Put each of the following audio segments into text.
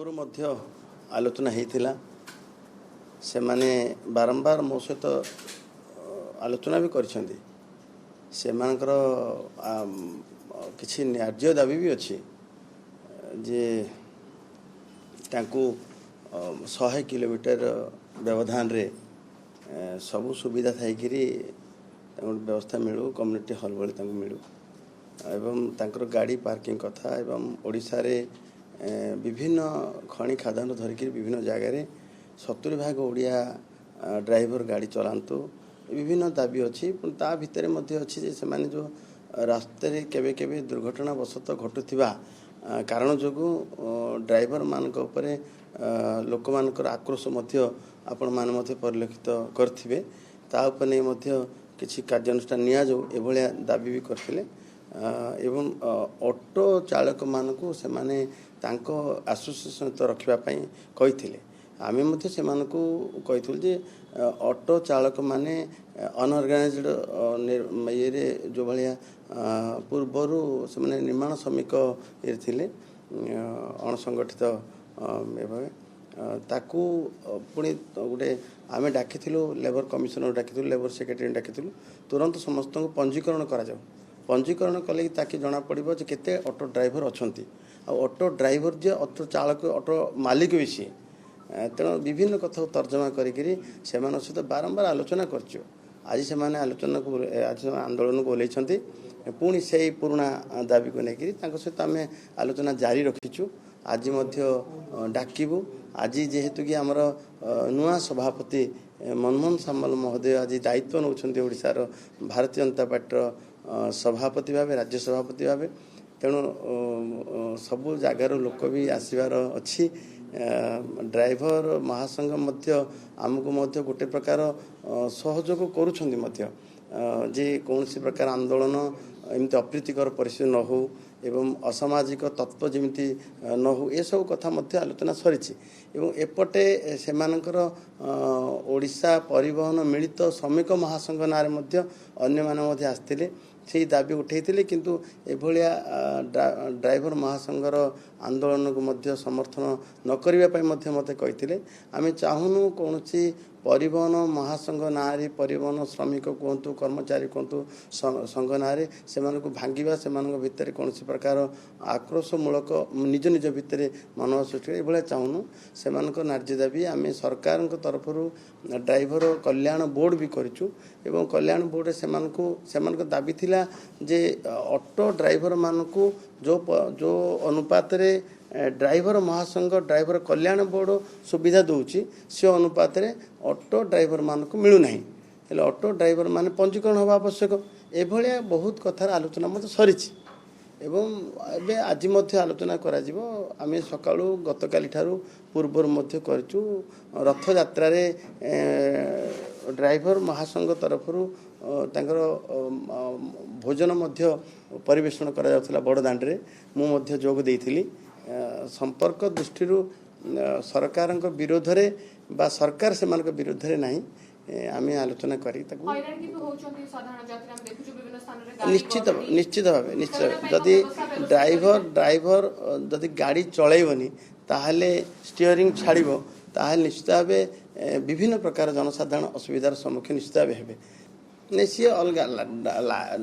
पूर्व आलोचना होता से माने बारंबार मो सहित आलोचना भी कर किसी न्याज्य दाबी भी अच्छी जे तांकु 100 किलोमीटर व्यवधान रे सबु सुविधा थाइकिरी व्यवस्था मिलू कम्युनिटी हॉल भली मिलू एवं तांकर गाड़ी पार्किंग कथा एवं ओडिशा रे विभिन्न खनि खादान धरिकी विभिन्न जगह 70% ओडिया ड्राइवर गाड़ी चलांतु विभिन्न दाबी अच्छी ता भितर मध्य अच्छी जे से माने जो रास्ते केबे केबे दुर्घटना वशत घटुथिबा कारण जोगु ड्राइवर मानक उपरे लोक मानकर आक्रोश मध्य आपण मान मध्य परिलक्षित करथिबे ता उपने मध्य किछि कार्यानुष्ठान निया जो एभलिया दाबी भी करथिले एवं ऑटो चालक मानकु से माने तांको एसोसिएशन तो रखिबा पई कहिथिले आमे मध्य से मानकु कहिथुल जे ऑटो चालक माने अनऑर्गेनाइज्ड ये जो भाया पूर्वरु से माने निर्माण श्रमिक ये थिले अणसंगठित एवं ताकू पुणी गोटे आमे डाकिथिलु लेबर कमिशनर डाकिथिलु लेबर सेक्रेटरी डाकिथिलु तुरंत समस्त को पंजीकरण करा जाऊ पंजीकरण कले ताकि जना पड़ो जे केते ऑटो ड्राइवर अच्छी ऑटो ड्राइवर जे ऑटो चालक ऑटो मालिक भी सी तेणु विभिन्न कथा तर्जमा करी सहित बारंबार आलोचना कर आज से आलोचना को आज आंदोलन को ओल्लैंती पुणी से पुराणा दाबी को लेकर सहित आम आलोचना जारी रखीचु आज डाकबू आज जेहेतु कि आमर नुआ सभापति मनमोहन सामल महोदय आज दायित्व नौकरी ओडिशार भारतीय जनता पार्टी सभापति भाव राज्य सभापति भाव तेणु सबु जगार लोक भी आसबार अच्छी ड्राइवर महासंघ मध्य आमको मध्य गोटे प्रकार सहयोग करुछंदी मध्य जे कौन सी प्रकार आंदोलन एमती अप्रीतिकर परिस्थिति न हो एवं असामाजिक तत्व जमी न हो ये सब कथा मध्य आलोचना सरी एवं एपटे से ओडिशा परिवहन मिलित श्रमिक महासंघ नारे मध्य अन्य माने आसते से दाबी उठे किंतु एभलिया ड्राइवर महासंघर आंदोलन को मध्य समर्थन न करने मत कही आम चाहूनु कौन परिवहन महासंघ नारे परिवहन श्रमिक कहतु कर्मचारी कहतु संघ नारे से भांगा से भितर कौन प्रकार आक्रोशमूलक निज निज भितर मनोभाव सृष्टि ये चाहूनु से नार्य दाबी आम सरकार तरफ ड्राइवर कल्याण बोर्ड भी करूँ एवं कल्याण बोर्ड से दाबी थिला जे ऑटो ड्राइवर मानकु जो अनुपात रे ड्राइवर महासंघ ड्राइवर कल्याण बोर्ड सुविधा दूची से अनुपात रे ऑटो ड्राइवर मानकु मिलू नाही हेले ऑटो ड्राइवर माने पंजीकरण होगा आवश्यक एभलिया बहुत कथार आलोचना मत सरी एवं एबे आज मध्य आलोचना करा जिवो आमे सकाळु गतकाली ठारू पूर्वर मध्य करचु रथ यात्रा रे ड्राइवर महासंघ तरफरु तांकर भोजन मध्य परिवेषण करा जाउथला बड़ दांडरे मु मध्य जोग देइथिली संपर्क दृष्टि सरकार विरोध रे बा सरकार से विरोध रे नहीं आम आलोचना करी निश्चित निश्चित भाव निश्चित जदि ड्राइवर जदि गाड़ी चलैबनी ताहले स्टीयरिंग छाड़िबो ताहले निश्चित भाव विभिन्न प्रकार जनसाधारण असुविधार सम्मुखीन निश्चित भाव हेबे नहीं सी अलग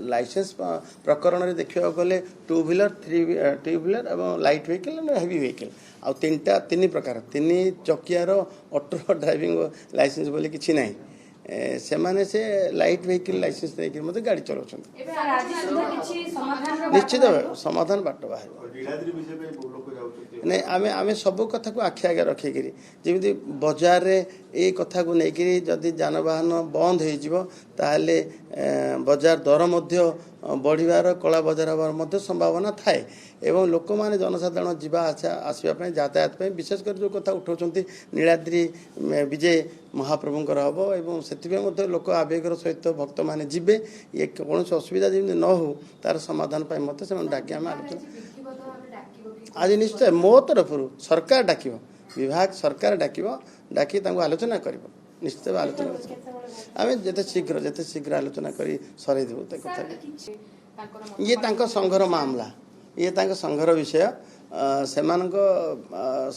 लाइसेंस प्रकरण में देखा गले 2 व्हीलर 3 व्हीलर और लाइट व्हीकल हेवी व्हीकल आ तीन प्रकार 3 चकियार ऑटो ड्राइविंग लाइसेंस बोले किसी ना से लाइट व्हीकल लाइसेंस नहीं मत गाड़ी चलाऊँ निश्चित भाव समाधान बाट बाहर नहीं आमे आमे सब कथा को आखि आगे रखिकी जमी बजार रे ये कथा को लेकिन जदि जानवाहन बंद हो ताहले बजार दर मध्य बढ़िवार कला बजार हबार संभावना थाए एवं लोक माने जनसाधारण जीवा आसवाई यातायात विशेष कर जो कथा उठाउछंती नीलाद्री विजय महाप्रभुंकर हम एवं से लोक आवेगर सहित भक्त माने जीवे ये कौन असुविधा जमी न हो तार समाधान मत से डाकी आम आलोचना आज निश्चय मो तरफ सरकार डाक विभाग सरकार डाकी आलोचना कर निश्चित आलोचना आम जिते शीघ्र आलोचना कर सर देव ये संघर मामला ये संघर विषय ସେମାନଙ୍କ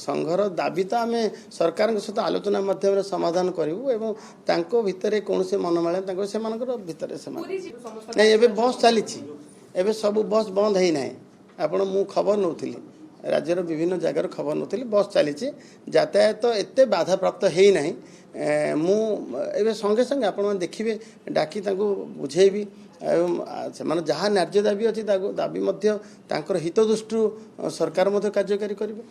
ସଂଘର ଦାବି ତ ଆମେ ସରକାରଙ୍କ ସହିତ ଆଲୋଚନା ମାଧ୍ୟମରେ ସମାଧାନ କରିବୁ ଏବଂ ତାଙ୍କ ଭିତରେ କୌଣସି ମନମାଳିନ୍ୟ ତାଙ୍କ ସେମାନଙ୍କର ଭିତରେ ସେମାନେ ନାଇଁ ଏବେ ବସ୍ ଚାଲିଛି ଏବେ ସବୁ ବସ୍ ବନ୍ଦ ହେଇନାହିଁ ଆପଣ ମୁଁ ଖବର ନେଉଥିଲି राज्यर विभिन्न जगार खबर नौली बस चली यातायात एत बाधाप्राप्त होना मु संगे संगे आपण देखिए डाकी बुझेबी से जहाँ न्याय्य दाबी अच्छी दाबी हित दृष्टि सरकार कार्यकारी करेंगे।